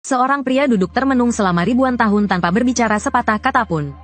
Seorang pria duduk termenung selama ribuan tahun tanpa berbicara sepatah kata pun.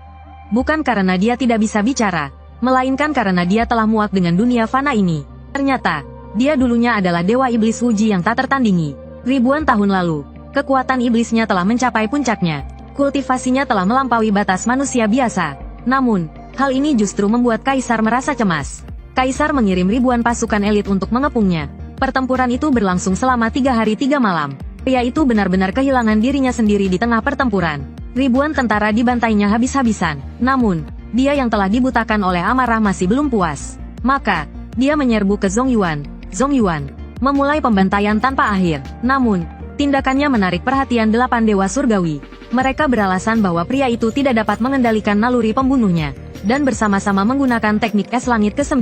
Bukan karena dia tidak bisa bicara, melainkan karena dia telah muak dengan dunia fana ini. Ternyata, dia dulunya adalah dewa iblis Wuji yang tak tertandingi. Ribuan tahun lalu, kekuatan iblisnya telah mencapai puncaknya. Kultivasinya telah melampaui batas manusia biasa. Namun, hal ini justru membuat Kaisar merasa cemas. Kaisar mengirim ribuan pasukan elit untuk mengepungnya. Pertempuran itu berlangsung selama 3 hari 3 malam. Pria itu benar-benar kehilangan dirinya sendiri di tengah pertempuran. Ribuan tentara dibantainya habis-habisan. Namun, dia yang telah dibutakan oleh amarah masih belum puas. Maka, dia menyerbu ke Zhong Yuan. Zhong Yuan memulai pembantaian tanpa akhir. Namun, tindakannya menarik perhatian 8 dewa surgawi. Mereka beralasan bahwa pria itu tidak dapat mengendalikan naluri pembunuhnya, dan bersama-sama menggunakan teknik es langit ke-9,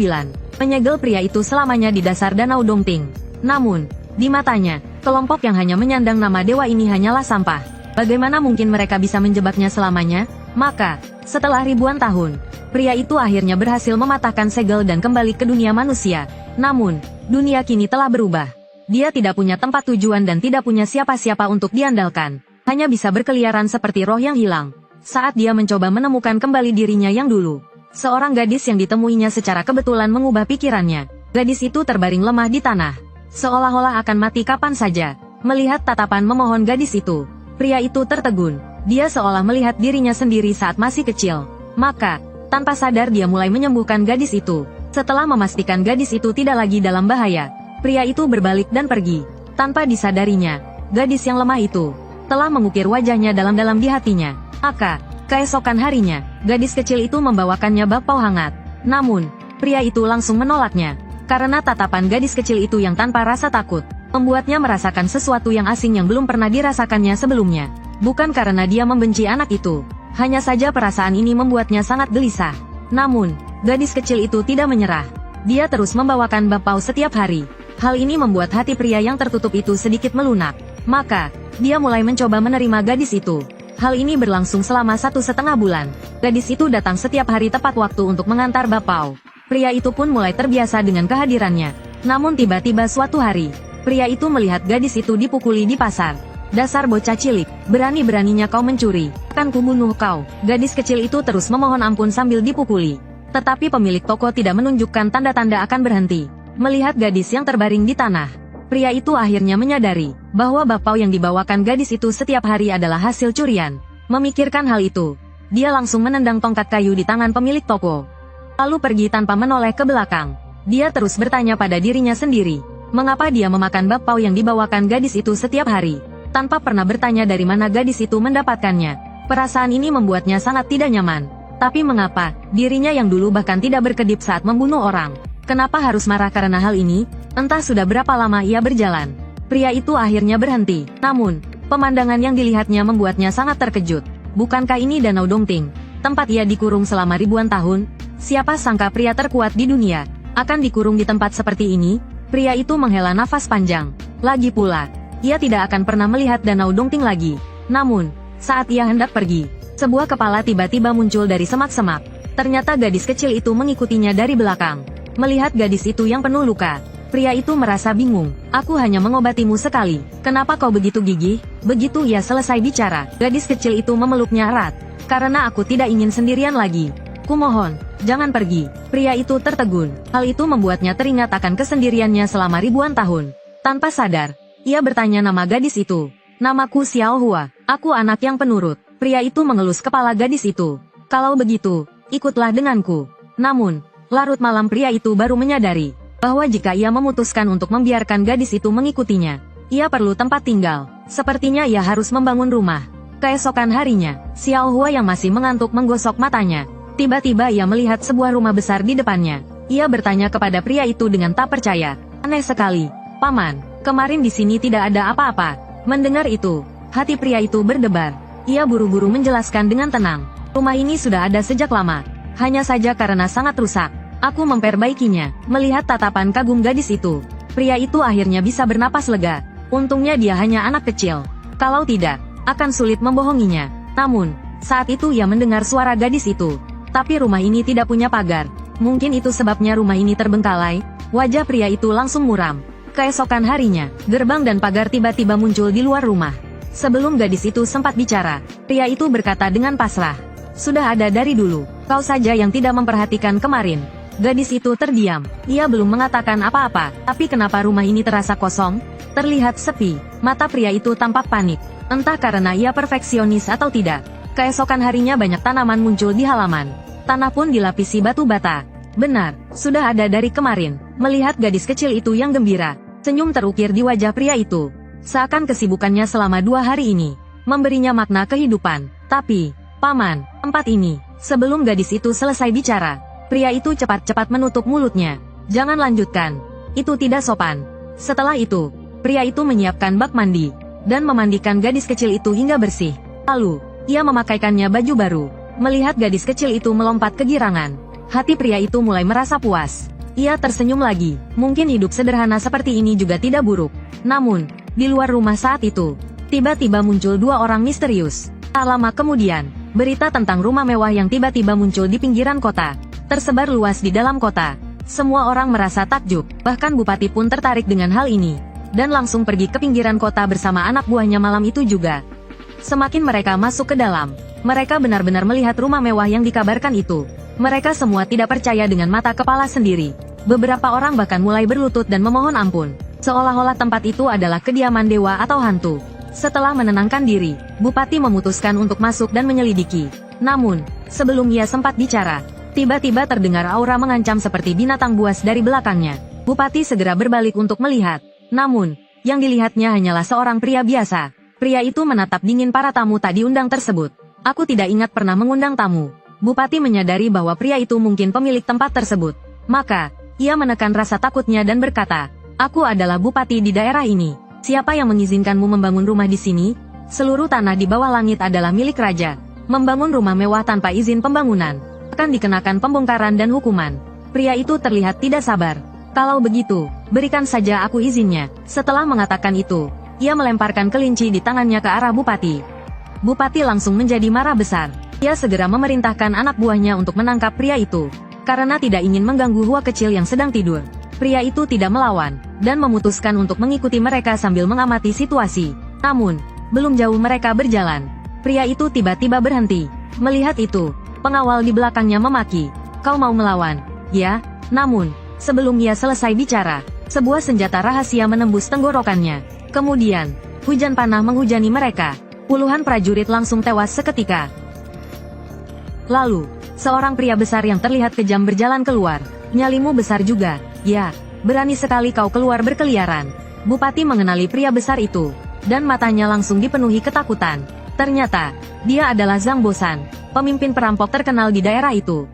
menyegel pria itu selamanya di dasar danau Dongting. Namun, di matanya, kelompok yang hanya menyandang nama dewa ini hanyalah sampah. Bagaimana mungkin mereka bisa menjebaknya selamanya? Maka, setelah ribuan tahun, pria itu akhirnya berhasil mematahkan segel dan kembali ke dunia manusia. Namun, dunia kini telah berubah. Dia tidak punya tempat tujuan dan tidak punya siapa-siapa untuk diandalkan. Hanya bisa berkeliaran seperti roh yang hilang. Saat dia mencoba menemukan kembali dirinya yang dulu, seorang gadis yang ditemuinya secara kebetulan mengubah pikirannya. Gadis itu terbaring lemah di tanah, seolah-olah akan mati kapan saja. Melihat tatapan memohon gadis itu, pria itu tertegun. Dia seolah melihat dirinya sendiri saat masih kecil. Maka, tanpa sadar dia mulai menyembuhkan gadis itu. Setelah memastikan gadis itu tidak lagi dalam bahaya, pria itu berbalik dan pergi. Tanpa disadarinya, gadis yang lemah itu telah mengukir wajahnya dalam-dalam di hatinya. Maka, keesokan harinya, gadis kecil itu membawakannya bakpao hangat. Namun, pria itu langsung menolaknya. Karena tatapan gadis kecil itu yang tanpa rasa takut, membuatnya merasakan sesuatu yang asing yang belum pernah dirasakannya sebelumnya. Bukan karena dia membenci anak itu, hanya saja perasaan ini membuatnya sangat gelisah. Namun, gadis kecil itu tidak menyerah. Dia terus membawakan bakpao setiap hari. Hal ini membuat hati pria yang tertutup itu sedikit melunak. Maka, dia mulai mencoba menerima gadis itu. Hal ini berlangsung selama 1,5 bulan. Gadis itu datang setiap hari tepat waktu untuk mengantar bakpao. Pria itu pun mulai terbiasa dengan kehadirannya. Namun tiba-tiba suatu hari, pria itu melihat gadis itu dipukuli di pasar. Dasar bocah cilik, berani-beraninya kau mencuri, kan kubunuh kau. Gadis kecil itu terus memohon ampun sambil dipukuli. Tetapi pemilik toko tidak menunjukkan tanda-tanda akan berhenti. Melihat gadis yang terbaring di tanah, pria itu akhirnya menyadari bahwa bakpao yang dibawakan gadis itu setiap hari adalah hasil curian. Memikirkan hal itu, dia langsung menendang tongkat kayu di tangan pemilik toko, lalu pergi tanpa menoleh ke belakang. Dia terus bertanya pada dirinya sendiri, mengapa dia memakan bakpao yang dibawakan gadis itu setiap hari, tanpa pernah bertanya dari mana gadis itu mendapatkannya. Perasaan ini membuatnya sangat tidak nyaman. Tapi mengapa, dirinya yang dulu bahkan tidak berkedip saat membunuh orang, kenapa harus marah karena hal ini? Entah sudah berapa lama ia berjalan. Pria itu akhirnya berhenti. Namun, pemandangan yang dilihatnya membuatnya sangat terkejut. Bukankah ini Danau Dongting, tempat ia dikurung selama ribuan tahun? Siapa sangka pria terkuat di dunia akan dikurung di tempat seperti ini? Pria itu menghela nafas panjang. Lagi pula, ia tidak akan pernah melihat Danau Dongting lagi. Namun, saat ia hendak pergi, sebuah kepala tiba-tiba muncul dari semak-semak. Ternyata gadis kecil itu mengikutinya dari belakang. Melihat gadis itu yang penuh luka, pria itu merasa bingung. Aku hanya mengobatimu sekali, kenapa kau begitu gigih? Begitu ia selesai bicara, gadis kecil itu memeluknya erat. Karena aku tidak ingin sendirian lagi. Kumohon, jangan pergi. Pria itu tertegun. Hal itu membuatnya teringat akan kesendiriannya selama ribuan tahun. Tanpa sadar, ia bertanya nama gadis itu. Namaku Xiao Hua, aku anak yang penurut. Pria itu mengelus kepala gadis itu. Kalau begitu, ikutlah denganku. Namun, larut malam pria itu baru menyadari bahwa jika ia memutuskan untuk membiarkan gadis itu mengikutinya, ia perlu tempat tinggal. Sepertinya ia harus membangun rumah. Keesokan harinya, Xiao Hua yang masih mengantuk menggosok matanya. Tiba-tiba ia melihat sebuah rumah besar di depannya. Ia bertanya kepada pria itu dengan tak percaya. Aneh sekali, Paman, kemarin di sini tidak ada apa-apa. Mendengar itu, hati pria itu berdebar. Ia buru-buru menjelaskan dengan tenang. Rumah ini sudah ada sejak lama. Hanya saja karena sangat rusak, aku memperbaikinya. Melihat tatapan kagum gadis itu, pria itu akhirnya bisa bernapas lega. Untungnya dia hanya anak kecil. Kalau tidak, akan sulit membohonginya. Namun, saat itu ia mendengar suara gadis itu. Tapi rumah ini tidak punya pagar. Mungkin itu sebabnya rumah ini terbengkalai. Wajah pria itu langsung muram. Keesokan harinya, gerbang dan pagar tiba-tiba muncul di luar rumah. Sebelum gadis itu sempat bicara, pria itu berkata dengan pasrah. Sudah ada dari dulu, kau saja yang tidak memperhatikan kemarin. Gadis itu terdiam, ia belum mengatakan apa-apa, tapi kenapa rumah ini terasa kosong? Terlihat sepi, mata pria itu tampak panik. Entah karena ia perfeksionis atau tidak. Keesokan harinya banyak tanaman muncul di halaman. Tanah pun dilapisi batu bata. Benar, sudah ada dari kemarin. Melihat gadis kecil itu yang gembira, senyum terukir di wajah pria itu. Seakan kesibukannya selama 2 hari ini memberinya makna kehidupan. Tapi, paman, tempat ini. Sebelum gadis itu selesai bicara, pria itu cepat-cepat menutup mulutnya. Jangan lanjutkan. Itu tidak sopan. Setelah itu, pria itu menyiapkan bak mandi dan memandikan gadis kecil itu hingga bersih. Lalu, ia memakaikannya baju baru. Melihat gadis kecil itu melompat kegirangan, hati pria itu mulai merasa puas. Ia tersenyum lagi. Mungkin hidup sederhana seperti ini juga tidak buruk. Namun, di luar rumah saat itu, tiba-tiba muncul 2 orang misterius. Tak lama kemudian, berita tentang rumah mewah yang tiba-tiba muncul di pinggiran kota tersebar luas di dalam kota. Semua orang merasa takjub, bahkan bupati pun tertarik dengan hal ini, dan langsung pergi ke pinggiran kota bersama anak buahnya malam itu juga. Semakin mereka masuk ke dalam, mereka benar-benar melihat rumah mewah yang dikabarkan itu. Mereka semua tidak percaya dengan mata kepala sendiri. Beberapa orang bahkan mulai berlutut dan memohon ampun, seolah-olah tempat itu adalah kediaman dewa atau hantu. Setelah menenangkan diri, bupati memutuskan untuk masuk dan menyelidiki. Namun, sebelum ia sempat bicara, tiba-tiba terdengar aura mengancam seperti binatang buas dari belakangnya. Bupati segera berbalik untuk melihat. Namun, yang dilihatnya hanyalah seorang pria biasa. Pria itu menatap dingin para tamu tak diundang tersebut. Aku tidak ingat pernah mengundang tamu. Bupati menyadari bahwa pria itu mungkin pemilik tempat tersebut. Maka, ia menekan rasa takutnya dan berkata, "Aku adalah bupati di daerah ini. Siapa yang mengizinkanmu membangun rumah di sini? Seluruh tanah di bawah langit adalah milik raja. Membangun rumah mewah tanpa izin pembangunan akan dikenakan pembongkaran dan hukuman." Pria itu terlihat tidak sabar. "Kalau begitu, berikan saja aku izinnya." Setelah mengatakan itu, ia melemparkan kelinci di tangannya ke arah bupati. Bupati langsung menjadi marah besar. Ia segera memerintahkan anak buahnya untuk menangkap pria itu. Karena tidak ingin mengganggu Hua kecil yang sedang tidur, pria itu tidak melawan, dan memutuskan untuk mengikuti mereka sambil mengamati situasi. Namun, belum jauh mereka berjalan, pria itu tiba-tiba berhenti. Melihat itu, pengawal di belakangnya memaki, "Kau mau melawan?" "Ya." Namun, sebelum ia selesai bicara, sebuah senjata rahasia menembus tenggorokannya. Kemudian, hujan panah menghujani mereka. Puluhan prajurit langsung tewas seketika. Lalu, seorang pria besar yang terlihat kejam berjalan keluar. "Nyalimu besar juga." "Ya, berani sekali kau keluar berkeliaran." Bupati mengenali pria besar itu, dan matanya langsung dipenuhi ketakutan. Ternyata, dia adalah Zhang Bosan, pemimpin perampok terkenal di daerah itu.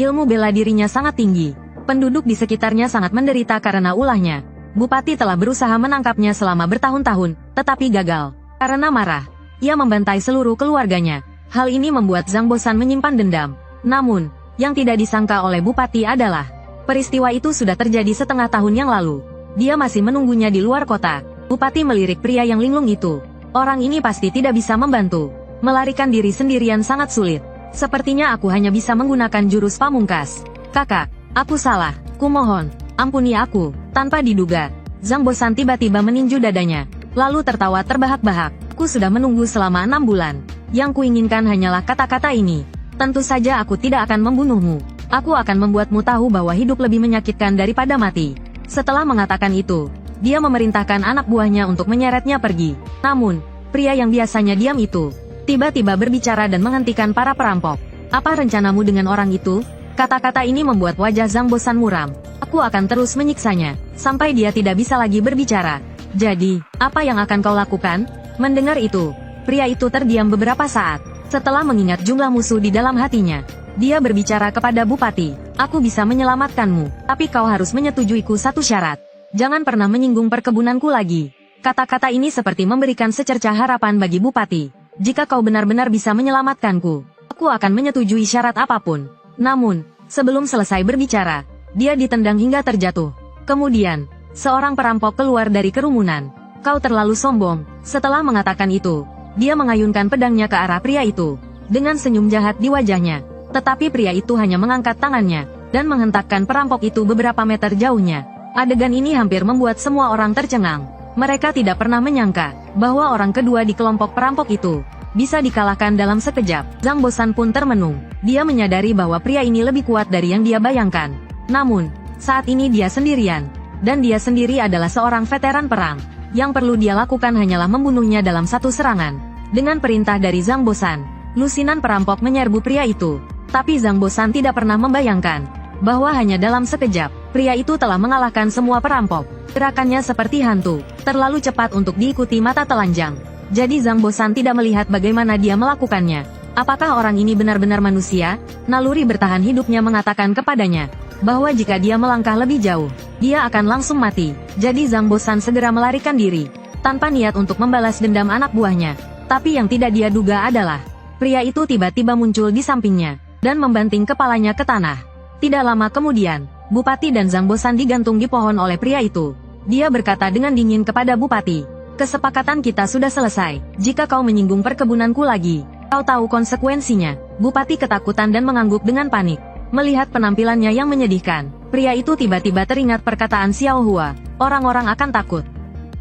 Ilmu bela dirinya sangat tinggi. Penduduk di sekitarnya sangat menderita karena ulahnya. Bupati telah berusaha menangkapnya selama bertahun-tahun, tetapi gagal. Karena marah, ia membantai seluruh keluarganya. Hal ini membuat Zhang Bosan menyimpan dendam. Namun, yang tidak disangka oleh Bupati adalah, peristiwa itu sudah terjadi setengah tahun yang lalu. Dia masih menunggunya di luar kota. Bupati melirik pria yang linglung itu. Orang ini pasti tidak bisa membantu. Melarikan diri sendirian sangat sulit. Sepertinya aku hanya bisa menggunakan jurus pamungkas. "Kakak, aku salah. Kumohon, ampuni aku." Tanpa diduga, Zhang Bosan tiba-tiba meninju dadanya, lalu tertawa terbahak-bahak. "Aku sudah menunggu selama 6 bulan. Yang kuinginkan hanyalah kata-kata ini. Tentu saja aku tidak akan membunuhmu. Aku akan membuatmu tahu bahwa hidup lebih menyakitkan daripada mati." Setelah mengatakan itu, dia memerintahkan anak buahnya untuk menyeretnya pergi. Namun, pria yang biasanya diam itu, tiba-tiba berbicara dan menghentikan para perampok. "Apa rencanamu dengan orang itu?" Kata-kata ini membuat wajah Zhang Bosan muram. "Aku akan terus menyiksanya, sampai dia tidak bisa lagi berbicara." "Jadi, apa yang akan kau lakukan?" Mendengar itu, pria itu terdiam beberapa saat. Setelah mengingat jumlah musuh di dalam hatinya, dia berbicara kepada Bupati, "Aku bisa menyelamatkanmu, tapi kau harus menyetujuiku satu syarat. Jangan pernah menyinggung perkebunanku lagi." Kata-kata ini seperti memberikan secercah harapan bagi Bupati. "Jika kau benar-benar bisa menyelamatkanku, aku akan menyetujui syarat apapun." Namun, sebelum selesai berbicara, dia ditendang hingga terjatuh. Kemudian, seorang perampok keluar dari kerumunan. "Kau terlalu sombong." Setelah mengatakan itu, dia mengayunkan pedangnya ke arah pria itu, dengan senyum jahat di wajahnya. Tetapi pria itu hanya mengangkat tangannya, dan menghentakkan perampok itu beberapa meter jauhnya. Adegan ini hampir membuat semua orang tercengang. Mereka tidak pernah menyangka bahwa orang kedua di kelompok perampok itu bisa dikalahkan dalam sekejap. Zhang Bosan pun termenung. Dia menyadari bahwa pria ini lebih kuat dari yang dia bayangkan. Namun, saat ini dia sendirian. Dan dia sendiri adalah seorang veteran perang. Yang perlu dia lakukan hanyalah membunuhnya dalam satu serangan. Dengan perintah dari Zhang Bosan, lusinan perampok menyerbu pria itu. Tapi Zhang Bosan tidak pernah membayangkan bahwa hanya dalam sekejap, pria itu telah mengalahkan semua perampok. Gerakannya seperti hantu, terlalu cepat untuk diikuti mata telanjang. Jadi Zhang Bosan tidak melihat bagaimana dia melakukannya. Apakah orang ini benar-benar manusia? Naluri bertahan hidupnya mengatakan kepadanya bahwa jika dia melangkah lebih jauh, dia akan langsung mati. Jadi Zhang Bosan segera melarikan diri, tanpa niat untuk membalas dendam anak buahnya. Tapi yang tidak dia duga adalah, pria itu tiba-tiba muncul di sampingnya, dan membanting kepalanya ke tanah. Tidak lama kemudian, Bupati dan Zhang Bosan digantung di pohon oleh pria itu. Dia berkata dengan dingin kepada Bupati, "Kesepakatan kita sudah selesai. Jika kau menyinggung perkebunanku lagi, kau tahu konsekuensinya." Bupati ketakutan dan mengangguk dengan panik. Melihat penampilannya yang menyedihkan, pria itu tiba-tiba teringat perkataan Xiao Hua, "Orang-orang akan takut."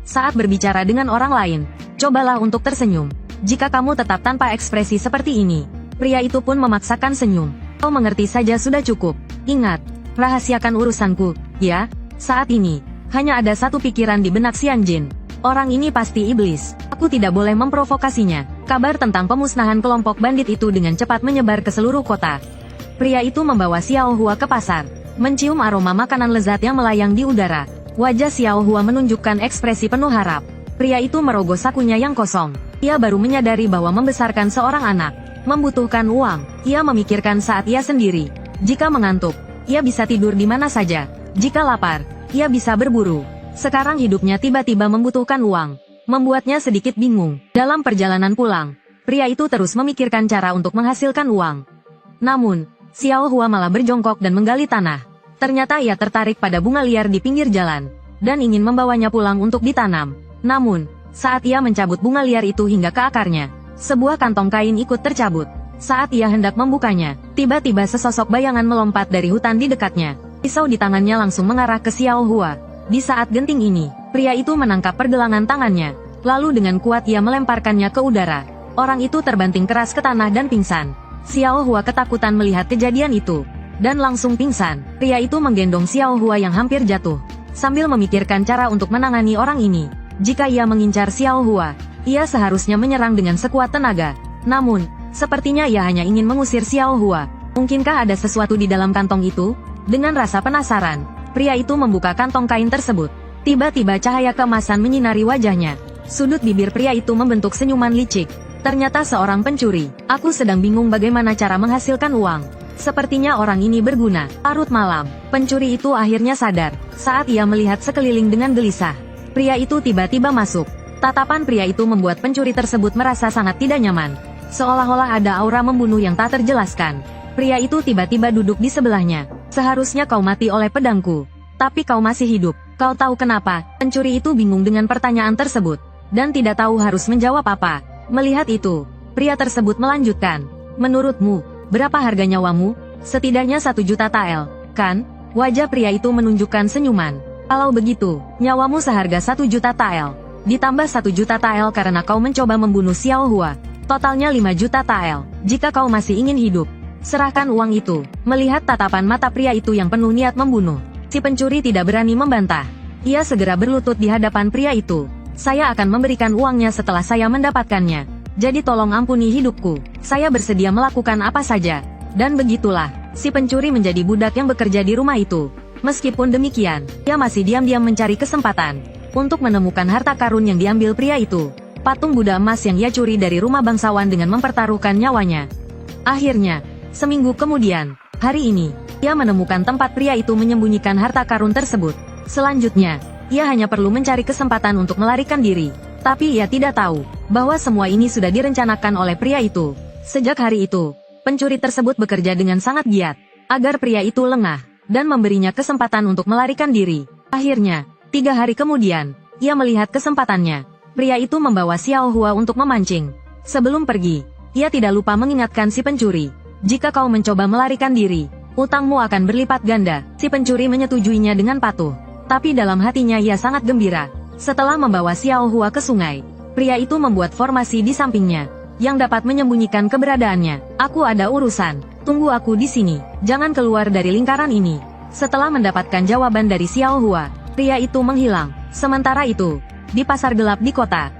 Saat berbicara dengan orang lain, cobalah untuk tersenyum. Jika kamu tetap tanpa ekspresi seperti ini, pria itu pun memaksakan senyum. "Kau mengerti saja sudah cukup. Ingat, rahasiakan urusanku, ya." Saat ini, hanya ada satu pikiran di benak Xian Jin. Orang ini pasti iblis. Aku tidak boleh memprovokasinya. Kabar tentang pemusnahan kelompok bandit itu dengan cepat menyebar ke seluruh kota. Pria itu membawa Xiao Hua ke pasar, mencium aroma makanan lezat yang melayang di udara. Wajah Xiao Hua menunjukkan ekspresi penuh harap. Pria itu merogoh sakunya yang kosong. Ia baru menyadari bahwa membesarkan seorang anak membutuhkan uang. Ia memikirkan saat ia sendiri. Jika mengantuk, ia bisa tidur di mana saja. Jika lapar, ia bisa berburu. Sekarang hidupnya tiba-tiba membutuhkan uang. Membuatnya sedikit bingung. Dalam perjalanan pulang, pria itu terus memikirkan cara untuk menghasilkan uang. Namun, Xiao Hua malah berjongkok dan menggali tanah. Ternyata ia tertarik pada bunga liar di pinggir jalan, dan ingin membawanya pulang untuk ditanam. Namun, saat ia mencabut bunga liar itu hingga ke akarnya, sebuah kantong kain ikut tercabut. Saat ia hendak membukanya, tiba-tiba sesosok bayangan melompat dari hutan di dekatnya. Pisau di tangannya langsung mengarah ke Xiao Hua. Di saat genting ini, pria itu menangkap pergelangan tangannya. Lalu dengan kuat ia melemparkannya ke udara. Orang itu terbanting keras ke tanah dan pingsan. Xiao Hua ketakutan melihat kejadian itu, dan langsung pingsan. Pria itu menggendong Xiao Hua yang hampir jatuh, sambil memikirkan cara untuk menangani orang ini. Jika ia mengincar Xiao Hua, ia seharusnya menyerang dengan sekuat tenaga. Namun, sepertinya ia hanya ingin mengusir Xiao Hua. Mungkinkah ada sesuatu di dalam kantong itu? Dengan rasa penasaran, pria itu membuka kantong kain tersebut. Tiba-tiba cahaya keemasan menyinari wajahnya. Sudut bibir pria itu membentuk senyuman licik. Ternyata seorang pencuri. Aku sedang bingung bagaimana cara menghasilkan uang. Sepertinya orang ini berguna. Larut malam, pencuri itu akhirnya sadar. Saat ia melihat sekeliling dengan gelisah, pria itu tiba-tiba masuk. Tatapan pria itu membuat pencuri tersebut merasa sangat tidak nyaman. Seolah-olah ada aura membunuh yang tak terjelaskan. Pria itu tiba-tiba duduk di sebelahnya. "Seharusnya kau mati oleh pedangku. Tapi kau masih hidup. Kau tahu kenapa?" Pencuri itu bingung dengan pertanyaan tersebut, dan tidak tahu harus menjawab apa. Melihat itu, pria tersebut melanjutkan. "Menurutmu, berapa harga nyawamu?" "Setidaknya 1 juta tael, kan?" Wajah pria itu menunjukkan senyuman. "Kalau begitu, nyawamu seharga 1 juta tael. Ditambah 1 juta tael karena kau mencoba membunuh Xiao Hua. Totalnya 5 juta tael. Jika kau masih ingin hidup, serahkan uang itu." Melihat tatapan mata pria itu yang penuh niat membunuh, si pencuri tidak berani membantah. Ia segera berlutut di hadapan pria itu. "Saya akan memberikan uangnya setelah saya mendapatkannya. Jadi tolong ampuni hidupku. Saya bersedia melakukan apa saja." Dan begitulah, si pencuri menjadi budak yang bekerja di rumah itu. Meskipun demikian, ia masih diam-diam mencari kesempatan untuk menemukan harta karun yang diambil pria itu. Patung Buddha emas yang ia curi dari rumah bangsawan dengan mempertaruhkan nyawanya. Akhirnya, seminggu kemudian, hari ini, ia menemukan tempat pria itu menyembunyikan harta karun tersebut. Selanjutnya, ia hanya perlu mencari kesempatan untuk melarikan diri. Tapi ia tidak tahu bahwa semua ini sudah direncanakan oleh pria itu. Sejak hari itu, pencuri tersebut bekerja dengan sangat giat agar pria itu lengah dan memberinya kesempatan untuk melarikan diri. Akhirnya, 3 hari kemudian, ia melihat kesempatannya. Pria itu membawa Xiao Hua untuk memancing. Sebelum pergi, ia tidak lupa mengingatkan si pencuri. "Jika kau mencoba melarikan diri, utangmu akan berlipat ganda." Si pencuri menyetujuinya dengan patuh. Tapi dalam hatinya ia sangat gembira. Setelah membawa Xiao Hua ke sungai, pria itu membuat formasi di sampingnya, yang dapat menyembunyikan keberadaannya. Aku ada urusan, tunggu aku di sini, jangan keluar dari lingkaran ini. Setelah mendapatkan jawaban dari Xiao Hua, pria itu menghilang. Sementara itu, di pasar gelap di kota,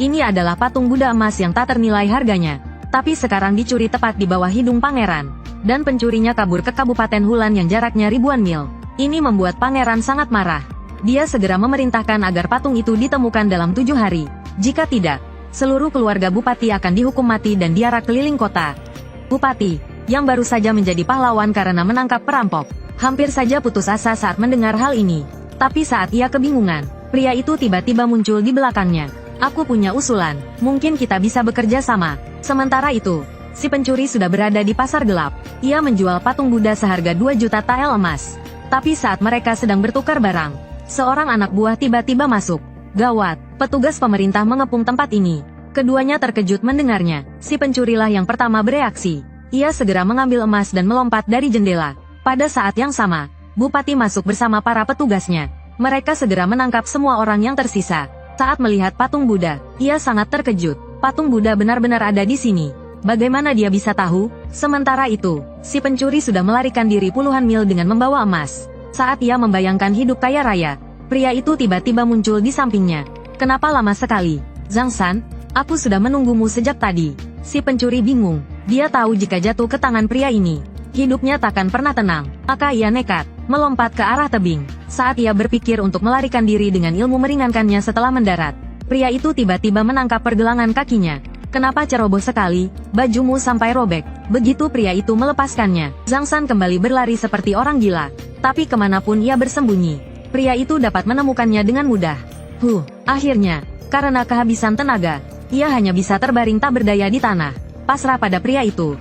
ini adalah patung Buddha emas yang tak ternilai harganya, tapi sekarang dicuri tepat di bawah hidung pangeran, dan pencurinya kabur ke Kabupaten Hulan yang jaraknya ribuan mil. Ini membuat pangeran sangat marah. Dia segera memerintahkan agar patung itu ditemukan dalam 7 hari. Jika tidak, seluruh keluarga Bupati akan dihukum mati dan diarak keliling kota. Bupati, yang baru saja menjadi pahlawan karena menangkap perampok, hampir saja putus asa saat mendengar hal ini. Tapi saat ia kebingungan, pria itu tiba-tiba muncul di belakangnya. Aku punya usulan, mungkin kita bisa bekerja sama. Sementara itu, si pencuri sudah berada di pasar gelap. Ia menjual patung Buddha seharga 2 juta tael emas. Tapi saat mereka sedang bertukar barang, seorang anak buah tiba-tiba masuk. Gawat, petugas pemerintah mengepung tempat ini. Keduanya terkejut mendengarnya. Si pencurilah yang pertama bereaksi. Ia segera mengambil emas dan melompat dari jendela. Pada saat yang sama, Bupati masuk bersama para petugasnya. Mereka segera menangkap semua orang yang tersisa. Saat melihat patung Buddha, ia sangat terkejut. Patung Buddha benar-benar ada di sini. Bagaimana dia bisa tahu? Sementara itu, si pencuri sudah melarikan diri puluhan mil dengan membawa emas. Saat ia membayangkan hidup kaya raya, pria itu tiba-tiba muncul di sampingnya. Kenapa lama sekali? Zhang San, aku sudah menunggumu sejak tadi. Si pencuri bingung. Dia tahu jika jatuh ke tangan pria ini, hidupnya takkan pernah tenang. Maka ia nekat melompat ke arah tebing. Saat ia berpikir untuk melarikan diri dengan ilmu meringankannya setelah mendarat, pria itu tiba-tiba menangkap pergelangan kakinya. Kenapa ceroboh sekali, bajumu sampai robek. Begitu pria itu melepaskannya, Zhang San kembali berlari seperti orang gila. Tapi kemanapun ia bersembunyi, pria itu dapat menemukannya dengan mudah. Akhirnya, karena kehabisan tenaga, ia hanya bisa terbaring tak berdaya di tanah, pasrah pada pria itu.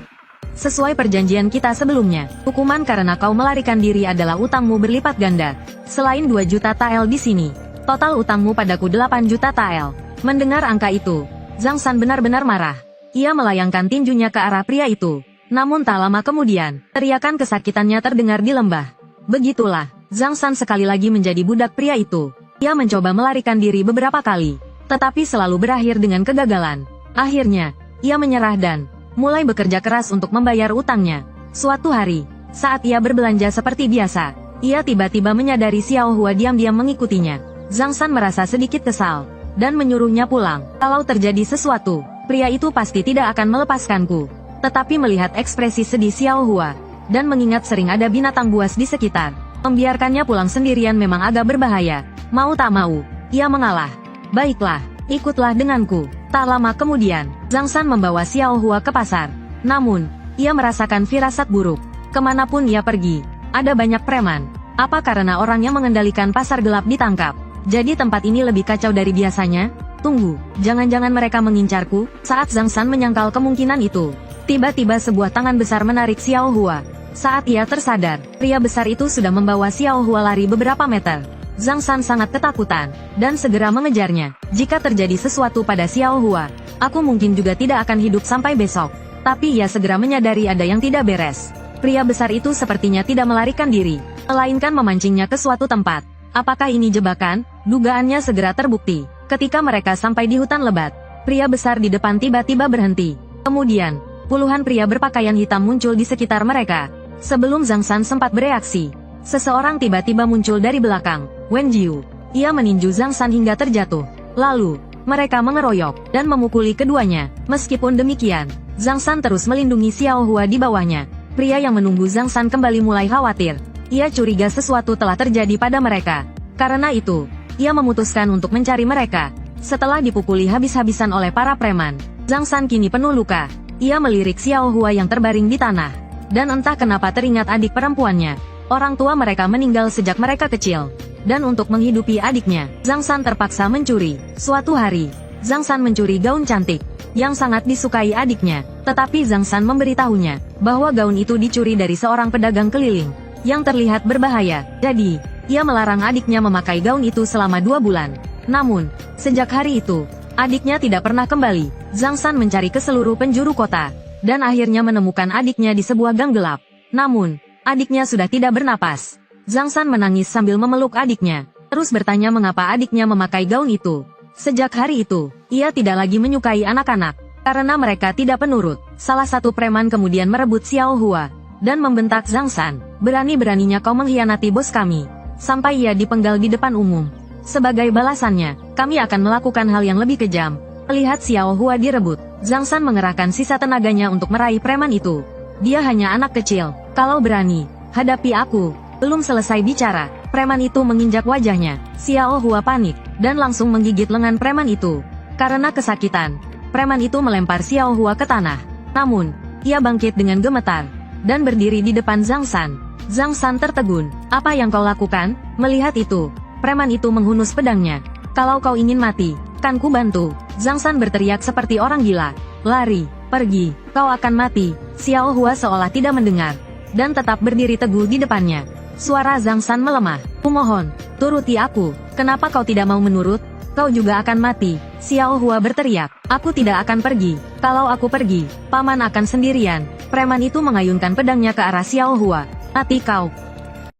Sesuai perjanjian kita sebelumnya, hukuman karena kau melarikan diri adalah utangmu berlipat ganda. Selain 2 juta tael di sini, total utangmu padaku 8 juta tael. Mendengar angka itu, Zhang San benar-benar marah. Ia melayangkan tinjunya ke arah pria itu. Namun tak lama kemudian, teriakan kesakitannya terdengar di lembah. Begitulah, Zhang San sekali lagi menjadi budak pria itu. Ia mencoba melarikan diri beberapa kali, tetapi selalu berakhir dengan kegagalan. Akhirnya, ia menyerah dan mulai bekerja keras untuk membayar utangnya. Suatu hari, saat ia berbelanja seperti biasa, ia tiba-tiba menyadari Xiao Hua diam-diam mengikutinya. Zhang San merasa sedikit kesal, dan menyuruhnya pulang. Kalau terjadi sesuatu, pria itu pasti tidak akan melepaskanku. Tetapi melihat ekspresi sedih Xiao Hua, dan mengingat sering ada binatang buas di sekitar, membiarkannya pulang sendirian memang agak berbahaya. Mau tak mau, ia mengalah. Baiklah, ikutlah denganku. Tak lama kemudian, Zhang San membawa Xiao Hua ke pasar. Namun, ia merasakan firasat buruk. Kemanapun ia pergi, ada banyak preman. Apa karena orang yang mengendalikan pasar gelap ditangkap? Jadi tempat ini lebih kacau dari biasanya? Tunggu, jangan-jangan mereka mengincarku? Saat Zhang San menyangkal kemungkinan itu, tiba-tiba sebuah tangan besar menarik Xiao Hua. Saat ia tersadar, pria besar itu sudah membawa Xiao Hua lari beberapa meter. Zhang San sangat ketakutan, dan segera mengejarnya. Jika terjadi sesuatu pada Xiao Hua, aku mungkin juga tidak akan hidup sampai besok. Tapi ia segera menyadari ada yang tidak beres. Pria besar itu sepertinya tidak melarikan diri, melainkan memancingnya ke suatu tempat. Apakah ini jebakan? Dugaannya segera terbukti. Ketika mereka sampai di hutan lebat, pria besar di depan tiba-tiba berhenti. Kemudian, puluhan pria berpakaian hitam muncul di sekitar mereka. Sebelum Zhang San sempat bereaksi, seseorang tiba-tiba muncul dari belakang. Wen Jiu. Ia meninju Zhang San hingga terjatuh. Lalu, mereka mengeroyok dan memukuli keduanya. Meskipun demikian, Zhang San terus melindungi Xiao Hua di bawahnya. Pria yang menunggu Zhang San kembali mulai khawatir. Ia curiga sesuatu telah terjadi pada mereka. Karena itu, ia memutuskan untuk mencari mereka. Setelah dipukuli habis-habisan oleh para preman, Zhang San kini penuh luka. Ia melirik Xiao Hua yang terbaring di tanah. Dan entah kenapa teringat adik perempuannya. Orang tua mereka meninggal sejak mereka kecil. Dan untuk menghidupi adiknya, Zhang San terpaksa mencuri. Suatu hari, Zhang San mencuri gaun cantik, yang sangat disukai adiknya. Tetapi Zhang San memberitahunya, bahwa gaun itu dicuri dari seorang pedagang keliling, yang terlihat berbahaya. Jadi, ia melarang adiknya memakai gaun itu selama 2 bulan. Namun, sejak hari itu, adiknya tidak pernah kembali. Zhang San mencari ke seluruh penjuru kota, dan akhirnya menemukan adiknya di sebuah gang gelap. Namun, adiknya sudah tidak bernapas. Zhang San menangis sambil memeluk adiknya. terus bertanya mengapa adiknya memakai gaun itu. Sejak hari itu, ia tidak lagi menyukai anak-anak, karena mereka tidak penurut. Salah satu preman kemudian merebut Xiao Hua, dan membentak Zhang San, "Berani-beraninya kau mengkhianati bos kami," sampai ia dipenggal di depan umum. Sebagai balasannya, kami akan melakukan hal yang lebih kejam. Melihat Xiao Hua direbut, Zhang San mengerahkan sisa tenaganya untuk meraih preman itu. Dia hanya anak kecil, kalau berani, hadapi aku. Belum selesai bicara, preman itu menginjak wajahnya. Xiao Hua panik, dan langsung menggigit lengan preman itu. Karena kesakitan, preman itu melempar Xiao Hua ke tanah. Namun, ia bangkit dengan gemetar, dan berdiri di depan Zhang San. Zhang San tertegun. "Apa yang kau lakukan?" Melihat itu, preman itu menghunus pedangnya. "Kalau kau ingin mati, kan ku bantu." Zhang San berteriak seperti orang gila. "Lari, pergi, kau akan mati." Xiao Hua seolah tidak mendengar, dan tetap berdiri teguh di depannya. Suara Zhang San melemah. "Kumohon, turuti aku. Kenapa kau tidak mau menurut? Kau juga akan mati." Xiao Hua berteriak. "Aku tidak akan pergi. Kalau aku pergi, paman akan sendirian." Preman itu mengayunkan pedangnya ke arah Xiao Hua. "Mati kau."